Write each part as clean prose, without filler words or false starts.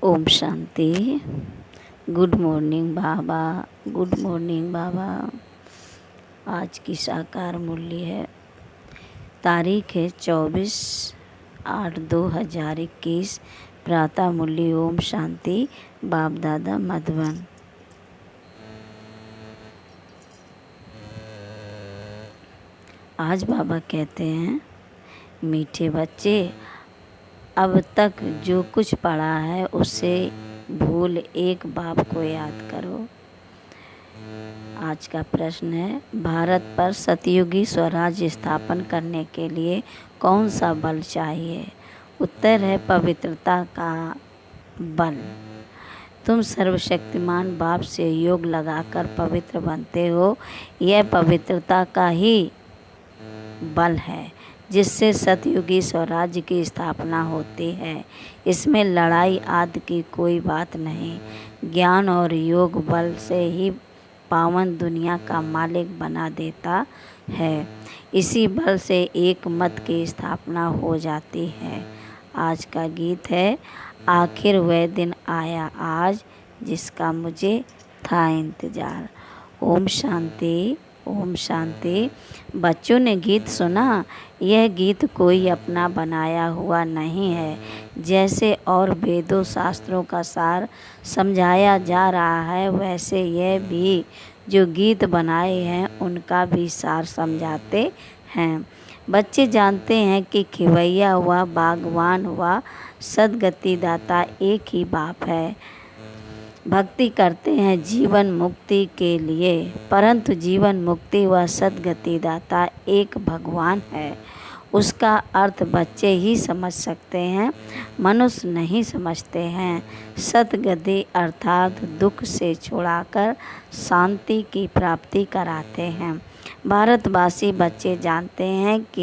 Om Shanti. Good morning बाबा। Good morning बाबा। आज की साकार मूल्य है, तारीख है 24/8/2021। प्रातः मूल्य ओम शांति। बाप दादा मधुबन। आज बाबा कहते हैं, मीठे बच्चे, अब तक जो कुछ पढ़ा है उससे भूल एक बाप को याद करो। आज का प्रश्न है, भारत पर सतयुगी स्वराज्य स्थापन करने के लिए कौन सा बल चाहिए? उत्तर है पवित्रता का बल। तुम सर्वशक्तिमान बाप से योग लगाकर पवित्र बनते हो। यह पवित्रता का ही बल है जिससे सतयुगी स्वराज्य की स्थापना होती है। इसमें लड़ाई आदि की कोई बात नहीं। ज्ञान और योग बल से ही पावन दुनिया का मालिक बना देता है। इसी बल से एक मत की स्थापना हो जाती है। आज का गीत है, आखिर वह दिन आया आज जिसका मुझे था इंतज़ार। ओम शांति। ओम शांति। बच्चों ने गीत सुना। यह गीत कोई अपना बनाया हुआ नहीं है। जैसे और वेदों शास्त्रों का सार समझाया जा रहा है, वैसे यह भी जो गीत बनाए हैं उनका भी सार समझाते हैं। बच्चे जानते हैं कि खिवैया हुआ, बागवान हुआ, सद्गति दाता एक ही बाप है। भक्ति करते हैं जीवन मुक्ति के लिए, परंतु जीवन मुक्ति व सद्गति दाता एक भगवान है। उसका अर्थ बच्चे ही समझ सकते हैं, मनुष्य नहीं समझते हैं। सद्गति अर्थात दुख से छुड़ाकर शांति की प्राप्ति कराते हैं। भारतवासी बच्चे जानते हैं कि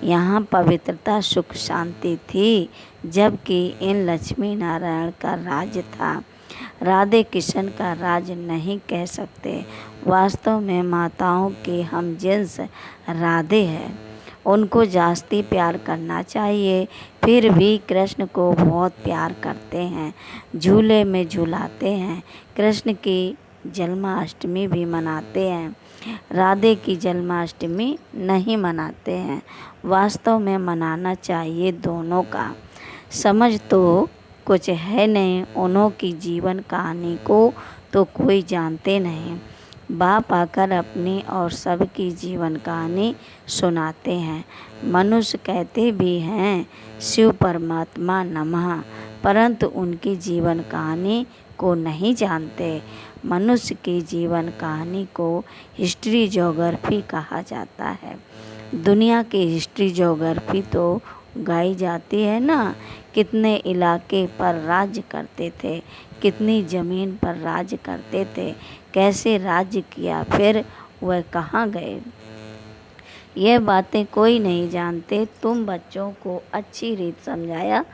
यहाँ पवित्रता सुख शांति थी, जबकि इन लक्ष्मी नारायण का राज्य था। राधे किशन का राज नहीं कह सकते। वास्तव में माताओं के हम जिन्स राधे हैं। उनको जास्ती प्यार करना चाहिए। फिर भी कृष्ण को बहुत प्यार करते हैं, झूले में झूलाते हैं। कृष्ण की जन्माष्टमी भी मनाते हैं, राधे की जन्माष्टमी नहीं मनाते हैं। वास्तव में मनाना चाहिए दोनों का। समझ तो कुछ है नहीं, उन्हों की जीवन कहानी को तो कोई जानते नहीं। बाप आकर अपनी और सबकी जीवन कहानी सुनाते हैं। मनुष्य कहते भी हैं शिव परमात्मा नमः, परंतु उनकी जीवन कहानी को नहीं जानते। मनुष्य की जीवन कहानी को हिस्ट्री ज्योग्राफी कहा जाता है। दुनिया की हिस्ट्री ज्योग्राफी तो गाई जाती है ना। कितने इलाके पर राज्य करते थे, कितनी ज़मीन पर राज्य करते थे, कैसे राज्य किया, फिर वह कहाँ गए, यह बातें कोई नहीं जानते। तुम बच्चों को अच्छी रीत समझाया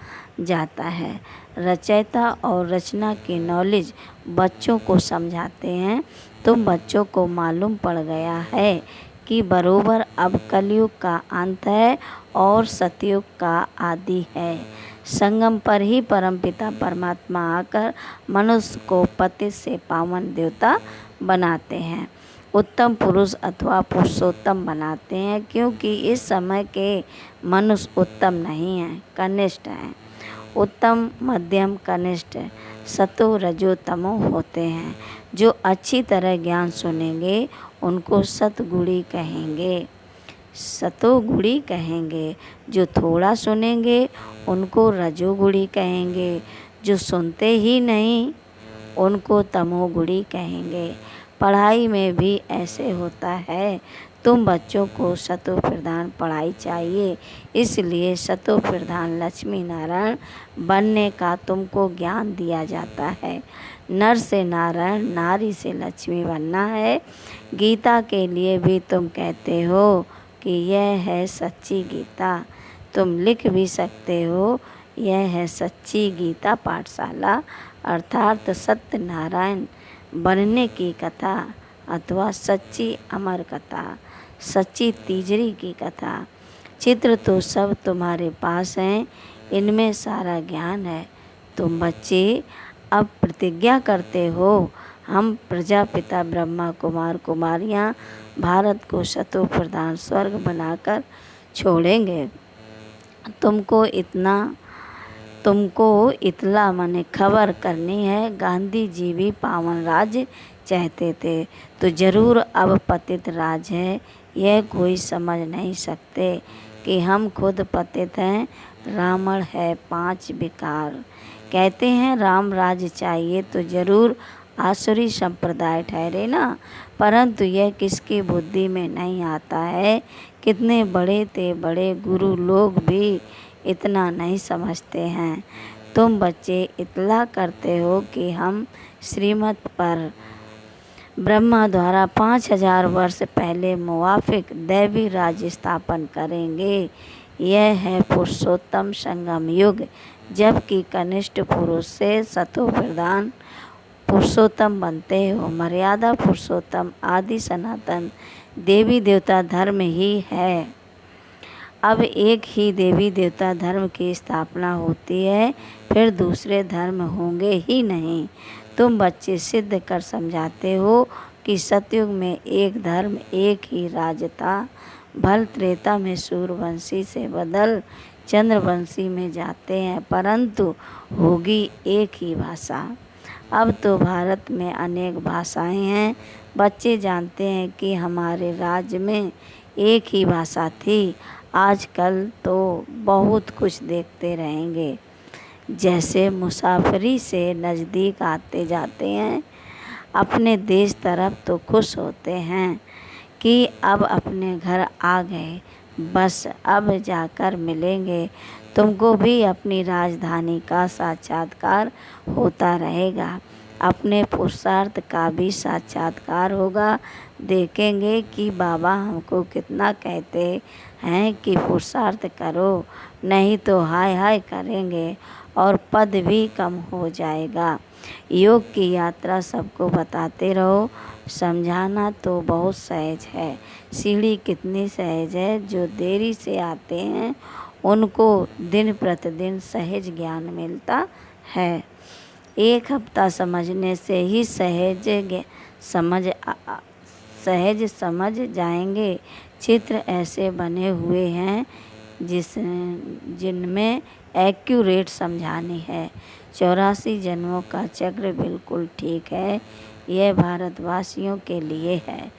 जाता है। रचयिता और रचना की नॉलेज बच्चों को समझाते हैं। तुम बच्चों को मालूम पड़ गया है कि बरोबर अब कलयुग का अंत है और सतयुग का आदि है। संगम पर ही परमपिता परमात्मा आकर मनुष्य को पतित से पावन देवता बनाते हैं, उत्तम पुरुष अथवा पुरुषोत्तम बनाते हैं, क्योंकि इस समय के मनुष्य उत्तम नहीं हैं, कनिष्ठ हैं। उत्तम, मध्यम, कनिष्ठ, सतो रजो तमो होते हैं। जो अच्छी तरह ज्ञान सुनेंगे उनको सतगुणी कहेंगे, सतोगुणी कहेंगे। जो थोड़ा सुनेंगे उनको रजोगुणी कहेंगे। जो सुनते ही नहीं उनको तमोगुणी कहेंगे। पढ़ाई में भी ऐसे होता है। तुम बच्चों को सतो प्रधान पढ़ाई चाहिए, इसलिए सतो प्रधान लक्ष्मी नारायण बनने का तुमको ज्ञान दिया जाता है। नर से नारायण, नारी से लक्ष्मी बनना है। गीता के लिए भी तुम कहते हो कि यह है सच्ची गीता। तुम लिख भी सकते हो, यह है सच्ची गीता पाठशाला, अर्थात सत्य नारायण बनने की कथा अथवा सच्ची अमर कथा, सच्ची तीजरी की कथा। चित्र तो सब तुम्हारे पास हैं, इनमें सारा ज्ञान है। तुम बच्चे अब प्रतिज्ञा करते हो, हम प्रजापिता ब्रह्मा कुमार कुमारियाँ भारत को शतो प्रधान स्वर्ग बनाकर छोड़ेंगे। तुमको इतला माने खबर करनी है। गांधी जी भी पावन राज्य चाहते थे, तो जरूर अब पतित राज है। यह कोई समझ नहीं सकते कि हम खुद पतित हैं। रावण है 5 विकार। कहते हैं राम राज्य चाहिए तो जरूर आसुरी संप्रदाय ठहरे ना, परंतु यह किसकी बुद्धि में नहीं आता है। कितने बड़े ते बड़े गुरु लोग भी इतना नहीं समझते हैं। तुम बच्चे इतला करते हो कि हम श्रीमत पर ब्रह्मा द्वारा 5000 वर्ष पहले मुवाफिक दैवी राज्य स्थापन करेंगे। यह है पुरुषोत्तम संगम युग, जबकि कनिष्ठ पुरुष से सतो प्रधान पुरुषोत्तम बनते हो। मर्यादा पुरुषोत्तम आदि सनातन देवी देवता धर्म ही है। अब एक ही देवी देवता धर्म की स्थापना होती है, फिर दूसरे धर्म होंगे ही नहीं। तुम बच्चे सिद्ध कर समझाते हो कि सतयुग में एक धर्म एक ही राज था। भल त्रेता में सूर्यवंशी से बदल चंद्रवंशी में जाते हैं, परंतु होगी एक ही भाषा। अब तो भारत में अनेक भाषाएं हैं। बच्चे जानते हैं कि हमारे राज्य में एक ही भाषा थी। आजकल तो बहुत कुछ देखते रहेंगे, जैसे मुसाफिरी से नज़दीक आते जाते हैं अपने देश तरफ, तो खुश होते हैं कि अब अपने घर आ गए, बस अब जाकर मिलेंगे। तुमको भी अपनी राजधानी का साक्षात्कार होता रहेगा, अपने पुरुषार्थ का भी साक्षात्कार होगा। देखेंगे कि बाबा हमको कितना कहते हैं कि पुरुषार्थ करो, नहीं तो हाय हाय करेंगे और पद भी कम हो जाएगा। योग की यात्रा सबको बताते रहो। समझाना तो बहुत सहज है, सीढ़ी कितनी सहज है। जो देरी से आते हैं उनको दिन प्रतिदिन सहज ज्ञान मिलता है। एक हफ्ता समझने से ही सहज समझ जाएंगे। चित्र ऐसे बने हुए हैं जिनमें एक्यूरेट समझानी है। 84 जन्मों का चक्र बिल्कुल ठीक है। यह भारतवासियों के लिए है।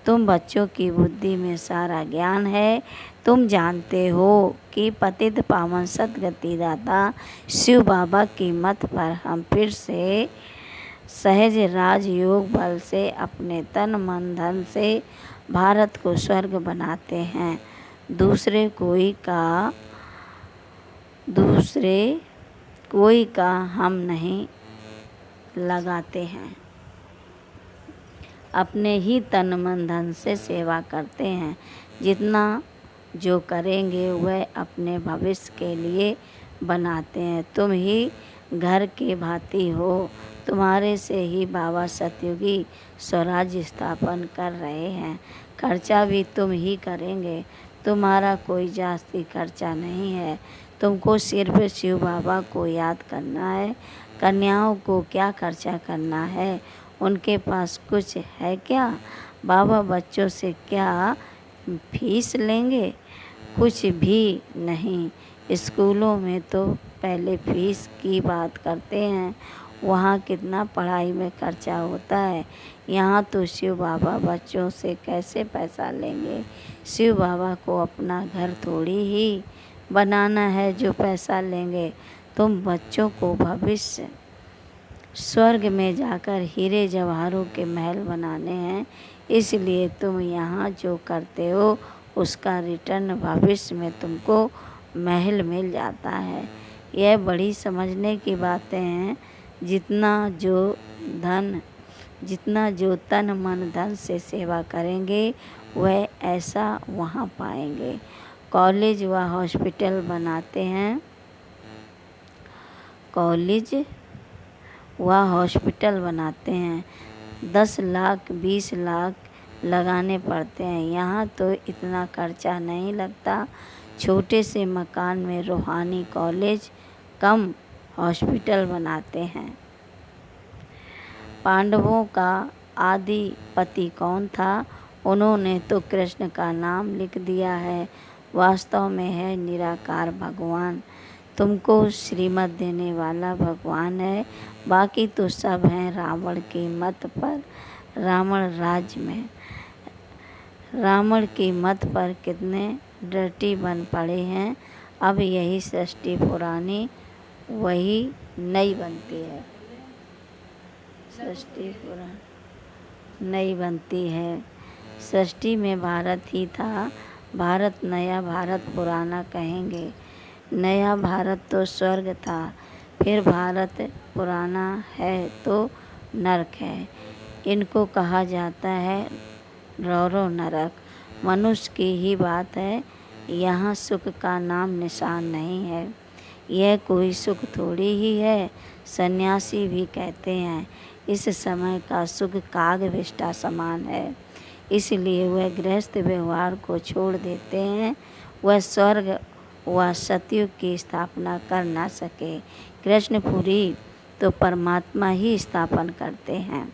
तुम बच्चों की बुद्धि में सारा ज्ञान है। तुम जानते हो कि पतित पावन सदगति दाता शिव बाबा की मत पर हम फिर से सहज राजयोग बल से अपने तन मन धन से भारत को स्वर्ग बनाते हैं। दूसरे कोई का हम नहीं लगाते हैं, अपने ही तन मन धन से सेवा करते हैं। जितना जो करेंगे वह अपने भविष्य के लिए बनाते हैं। तुम ही घर के भांति हो, तुम्हारे से ही बाबा सतयुगी स्वराज्य स्थापन कर रहे हैं। खर्चा भी तुम ही करेंगे, तुम्हारा कोई जास्ती खर्चा नहीं है। तुमको सिर्फ शिव बाबा को याद करना है। कन्याओं को क्या खर्चा करना है, उनके पास कुछ है क्या? बाबा बच्चों से क्या फीस लेंगे? कुछ भी नहीं। स्कूलों में तो पहले फीस की बात करते हैं, वहाँ कितना पढ़ाई में खर्चा होता है। यहाँ तो शिव बाबा बच्चों से कैसे पैसा लेंगे? शिव बाबा को अपना घर थोड़ी ही बनाना है जो पैसा लेंगे। तुम बच्चों को भविष्य स्वर्ग में जाकर हीरे जवाहरों के महल बनाने हैं, इसलिए तुम यहाँ जो करते हो उसका रिटर्न भविष्य में तुमको महल मिल जाता है। यह बड़ी समझने की बातें हैं। जितना जो तन मन धन से सेवा करेंगे वह ऐसा वहाँ पाएंगे। कॉलेज व हॉस्पिटल बनाते हैं, 10 लाख 20 लाख लगाने पड़ते हैं। यहाँ तो इतना खर्चा नहीं लगता। छोटे से मकान में रूहानी कॉलेज कम हॉस्पिटल बनाते हैं। पांडवों का आदिपति कौन था? उन्होंने तो कृष्ण का नाम लिख दिया है, वास्तव में है निराकार भगवान। तुमको श्रीमत देने वाला भगवान है, बाकी तो सब हैं रावण की मत पर। रावण की मत पर कितने डर्टी बन पड़े हैं। अब यही सृष्टि पुरानी वही नई बनती है। सृष्टि पुरानी नई बनती है। सृष्टि में भारत ही था, भारत नया भारत पुराना कहेंगे। नया भारत तो स्वर्ग था, फिर भारत पुराना है तो नरक है। इनको कहा जाता है रौरव नरक। मनुष्य की ही बात है, यहाँ सुख का नाम निशान नहीं है। यह कोई सुख थोड़ी ही है, सन्यासी भी कहते हैं इस समय का सुख कागविष्टा समान है। इसलिए वह गृहस्थ व्यवहार को छोड़ देते हैं। वह स्वर्ग व सतयुग की स्थापना कर न सके। कृष्णपुरी तो परमात्मा ही स्थापन करते हैं।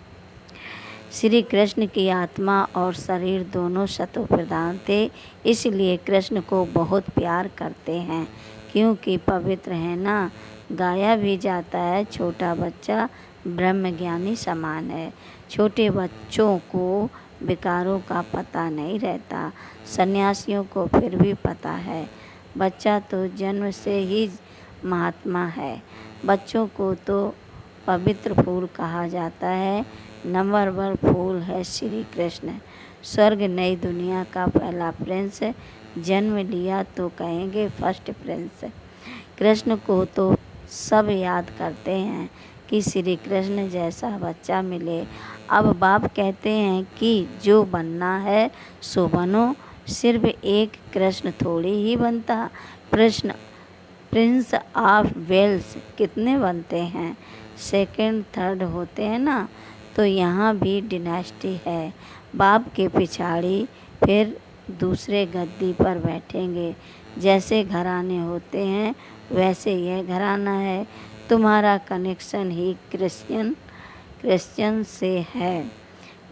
श्री कृष्ण की आत्मा और शरीर दोनों सतो प्रधान थे, इसलिए कृष्ण को बहुत प्यार करते हैं, क्योंकि पवित्र है ना। गाया भी जाता है, छोटा बच्चा ब्रह्मज्ञानी समान है। छोटे बच्चों को विकारों का पता नहीं रहता, सन्यासियों को फिर भी पता है। बच्चा तो जन्म से ही महात्मा है। बच्चों को तो पवित्र फूल कहा जाता है। नंबर 1 फूल है श्री कृष्ण। स्वर्ग नई दुनिया का पहला प्रिंस, जन्म लिया तो कहेंगे फर्स्ट प्रिंस। कृष्ण को तो सब याद करते हैं कि श्री कृष्ण जैसा बच्चा मिले। अब बाप कहते हैं कि जो बनना है सो बनो, सिर्फ एक कृष्ण थोड़ी ही बनता। प्रिंस ऑफ वेल्स कितने बनते हैं? सेकंड थर्ड होते हैं ना। तो यहाँ भी डिनास्टी है। बाप के पिछाड़ी फिर दूसरे गद्दी पर बैठेंगे। जैसे घराने होते हैं वैसे यह घराना है। तुम्हारा कनेक्शन ही क्रिश्चियन से है।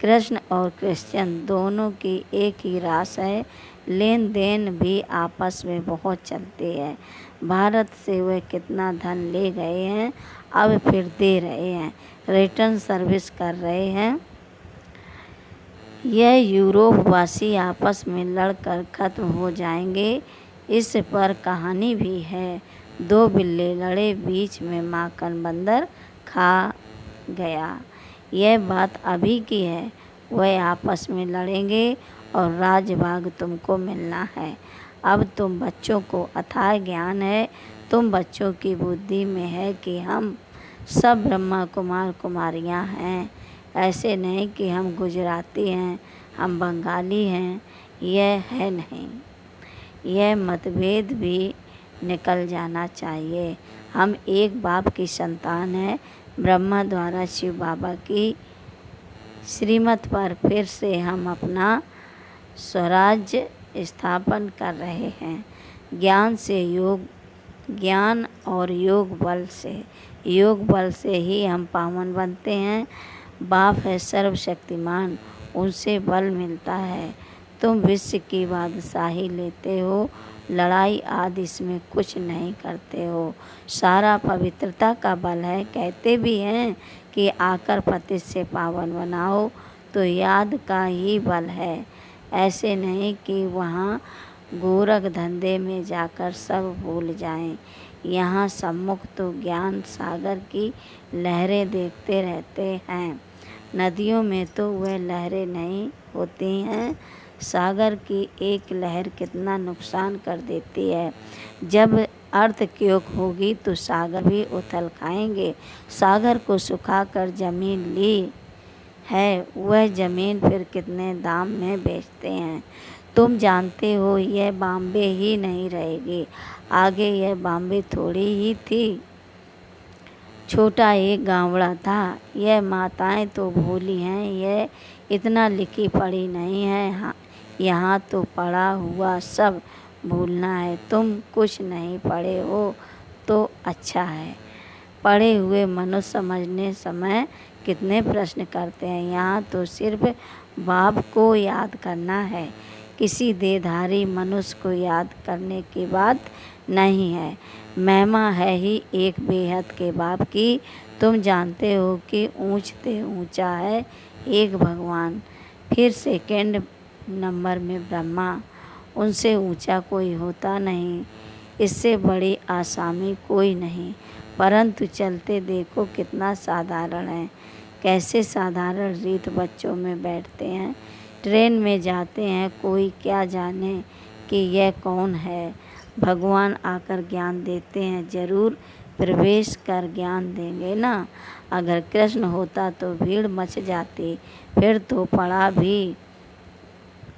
कृष्ण और क्रिश्चियन दोनों की एक ही रास है। लेन देन भी आपस में बहुत चलती है। भारत से वे कितना धन ले गए हैं, अब फिर दे रहे हैं, रिटर्न सर्विस कर रहे हैं। यह यूरोप वासी आपस में लड़कर खत्म हो जाएंगे। इस पर कहानी भी है। 2 बिल्ले लड़े, बीच में माखन बंदर खा गया। यह बात अभी की है। वह आपस में लड़ेंगे और राजभाग तुमको मिलना है। अब तुम बच्चों को अथाह ज्ञान है, तुम बच्चों की बुद्धि में है कि हम सब ब्रह्मा कुमार कुमारियाँ हैं। ऐसे नहीं कि हम गुजराती हैं, हम बंगाली हैं, यह है नहीं। यह मतभेद भी निकल जाना चाहिए। हम एक बाप की संतान हैं। ब्रह्मा द्वारा शिव बाबा की श्रीमत पर फिर से हम अपना स्वराज्य स्थापन कर रहे हैं। ज्ञान और योग बल से ही हम पावन बनते हैं। बाप है सर्वशक्तिमान, उनसे बल मिलता है। तुम विश्व की बादशाही लेते हो, लड़ाई आदि इसमें कुछ नहीं करते हो। सारा पवित्रता का बल है। कहते भी हैं कि आकर पति से पावन बनाओ, तो याद का ही बल है। ऐसे नहीं कि वहाँ गोरख धंधे में जाकर सब भूल जाएं। यहाँ सम्मुख तो ज्ञान सागर की लहरें देखते रहते हैं। नदियों में तो वह लहरें नहीं होती हैं। सागर की एक लहर कितना नुकसान कर देती है। जब अर्थक्वेक होगी तो सागर भी उथल खाएंगे। सागर को सुखाकर जमीन ली है, वह ज़मीन फिर कितने दाम में बेचते हैं। तुम जानते हो यह बॉम्बे ही नहीं रहेगी, आगे यह बॉम्बे थोड़ी ही थी। छोटा एक गाँवड़ा था। यह माताएं तो भोली हैं, यह इतना लिखी पढ़ी नहीं है। हाँ, यहाँ तो पढ़ा हुआ सब भूलना है। तुम कुछ नहीं पढ़े हो तो अच्छा है। पढ़े हुए मनुष्य समझने समय कितने प्रश्न करते हैं। यहाँ तो सिर्फ बाप को याद करना है, किसी देहधारी मनुष्य को याद करने की बात नहीं है। महिमा है ही एक बेहद के बाप की। तुम जानते हो कि ऊंच से ऊंचा है एक भगवान, फिर सेकंड नंबर में ब्रह्मा, उनसे ऊंचा कोई होता नहीं, इससे बड़ी आसामी कोई नहीं। परंतु चलते देखो कितना साधारण है, कैसे साधारण रीत बच्चों में बैठते हैं, ट्रेन में जाते हैं, कोई क्या जाने कि यह कौन है। भगवान आकर ज्ञान देते हैं, जरूर प्रवेश कर ज्ञान देंगे ना। अगर कृष्ण होता तो भीड़ मच जाती, फिर तो पढ़ा भी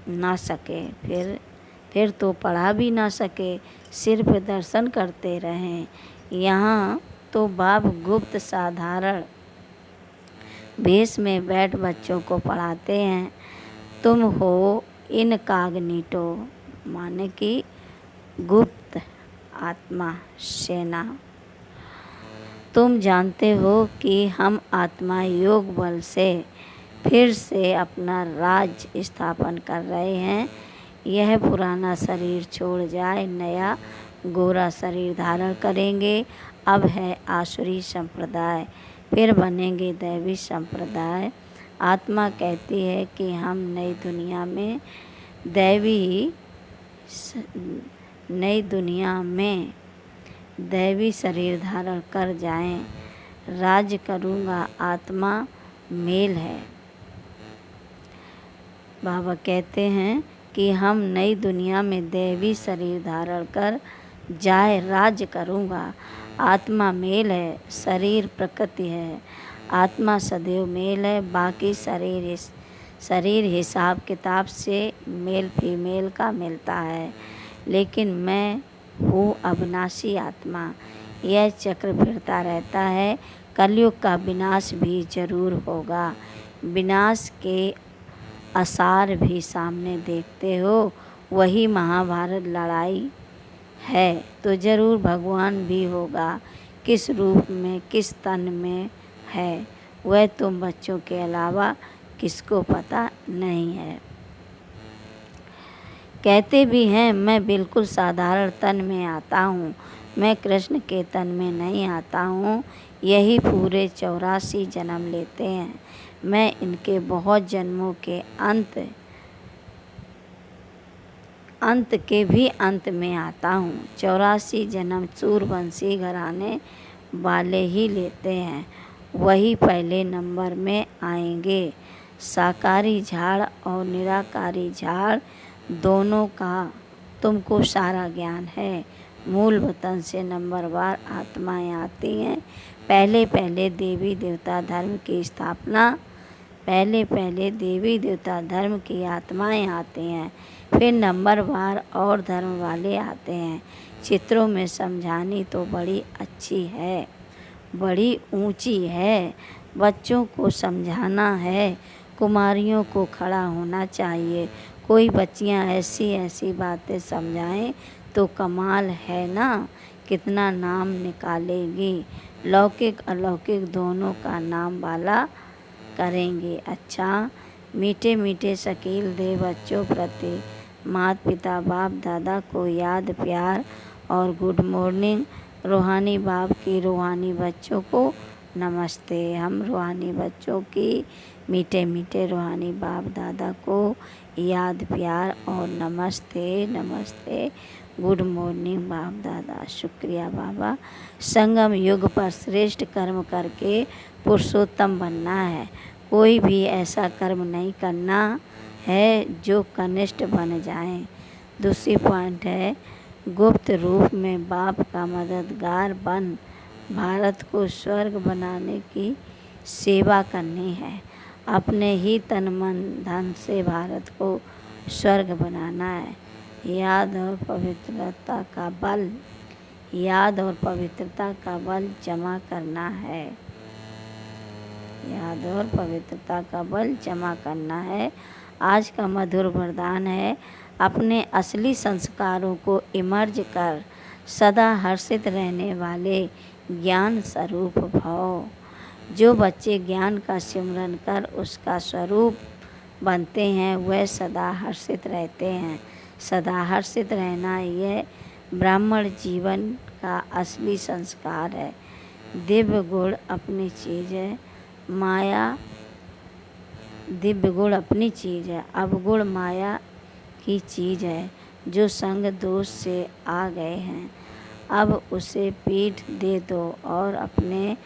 ना सके, फिर तो पढ़ा भी ना सके, सिर्फ दर्शन करते रहें। यहाँ तो बाप गुप्त साधारण भेष में बैठ बच्चों को पढ़ाते हैं। तुम हो इनकॉग्निटो, माने कि गुप्त आत्मा सेना। तुम जानते हो कि हम आत्मा योग बल से फिर से अपना राज्य स्थापन कर रहे हैं। यह पुराना शरीर छोड़ जाए, नया गोरा शरीर धारण करेंगे। अब है आसुरी संप्रदाय, फिर बनेंगे दैवी संप्रदाय। आत्मा कहती है कि हम नई दुनिया में दैवी शरीर धारण कर जाएं। राज करूँगा, आत्मा मेल है। बाबा कहते हैं कि हम नई दुनिया में दैवी शरीर धारण कर जाए, राज्य करूँगा। आत्मा मेल है, शरीर प्रकृति है। आत्मा सदैव मेल है, बाकी शरीर हिसाब किताब से मेल फीमेल का मिलता है। लेकिन मैं हूँ अविनाशी आत्मा, यह चक्र फिरता रहता है। कलयुग का विनाश भी जरूर होगा। विनाश के आसार भी सामने देखते हो, वही महाभारत लड़ाई है तो जरूर भगवान भी होगा। किस रूप में, किस तन में है, वह तुम बच्चों के अलावा किसको पता नहीं है। कहते भी हैं मैं बिल्कुल साधारण तन में आता हूँ, मैं कृष्ण के तन में नहीं आता हूँ। यही पूरे 84 जन्म लेते हैं। मैं इनके बहुत जन्मों के अंत के भी अंत में आता हूँ। 84 जन्म सूर्यवंशी घराने वाले ही लेते हैं, वही पहले नंबर में आएंगे। साकारी झाड़ और निराकारी झाड़ दोनों का तुमको सारा ज्ञान है। मूल वतन से नंबरवार आत्माएं आती हैं। पहले पहले देवी देवता धर्म की आत्माएं आती हैं, फिर नंबरवार और धर्म वाले आते हैं। चित्रों में समझानी तो बड़ी अच्छी है, बड़ी ऊंची है। बच्चों को समझाना है, कुमारियों को खड़ा होना चाहिए। कोई बच्चियां ऐसी ऐसी बातें समझाएं तो कमाल है ना, कितना नाम निकालेगी। लौकिक अलौकिक दोनों का नाम वाला करेंगे। अच्छा, मीठे मीठे शकील दे बच्चों प्रति माता पिता बाप दादा को याद प्यार और गुड मॉर्निंग। रूहानी बाप की रूहानी बच्चों को नमस्ते। हम रूहानी बच्चों की मीठे मीठे रूहानी बाप दादा को याद प्यार और नमस्ते नमस्ते, गुड मॉर्निंग बाप दादा। शुक्रिया बाबा। संगम युग पर श्रेष्ठ कर्म करके पुरुषोत्तम बनना है। कोई भी ऐसा कर्म नहीं करना है जो कनिष्ठ बन जाए। दूसरी पॉइंट है, गुप्त रूप में बाप का मददगार बन भारत को स्वर्ग बनाने की सेवा करनी है। अपने ही तन मन धन से भारत को स्वर्ग बनाना है। याद और पवित्रता का बल जमा करना है। आज का मधुर वरदान है, अपने असली संस्कारों को इमर्ज कर सदा हर्षित रहने वाले ज्ञान स्वरूप भव। जो बच्चे ज्ञान का सिमरन कर उसका स्वरूप बनते हैं वह सदा हर्षित रहते हैं। सदा हर्षित रहना यह ब्राह्मण जीवन का असली संस्कार है। दिव्य गुण अपनी चीज़ है, माया दिव्य गुण अपनी चीज़ है, अवगुण माया की चीज़ है। जो संग दोष से आ गए हैं अब उसे पीठ दे दो और अपने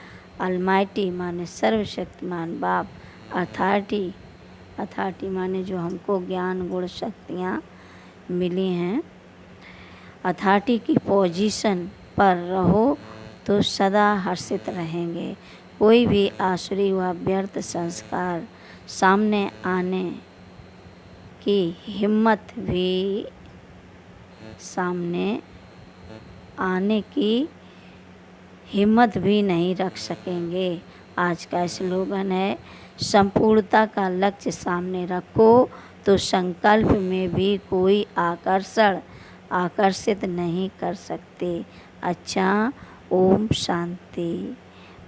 अलमाइटी माने सर्वशक्तिमान बाप अथॉरिटी माने जो हमको ज्ञान गुण शक्तियाँ मिली हैं, अथॉरिटी की पोजीशन पर रहो तो सदा हर्षित रहेंगे। कोई भी आसुरी व व्यर्थ संस्कार सामने आने की हिम्मत भी नहीं रख सकेंगे। आज का स्लोगन है, संपूर्णता का लक्ष्य सामने रखो तो संकल्प में भी कोई आकर्षित नहीं कर सकते। अच्छा, ओम शांति,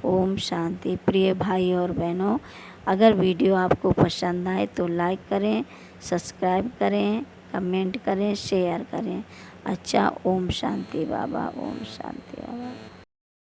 ओम शांति। प्रिय भाई और बहनों, अगर वीडियो आपको पसंद आए तो लाइक करें, सब्सक्राइब करें, कमेंट करें, शेयर करें। अच्छा, ओम शांति बाबा, ओम शांति बाबा।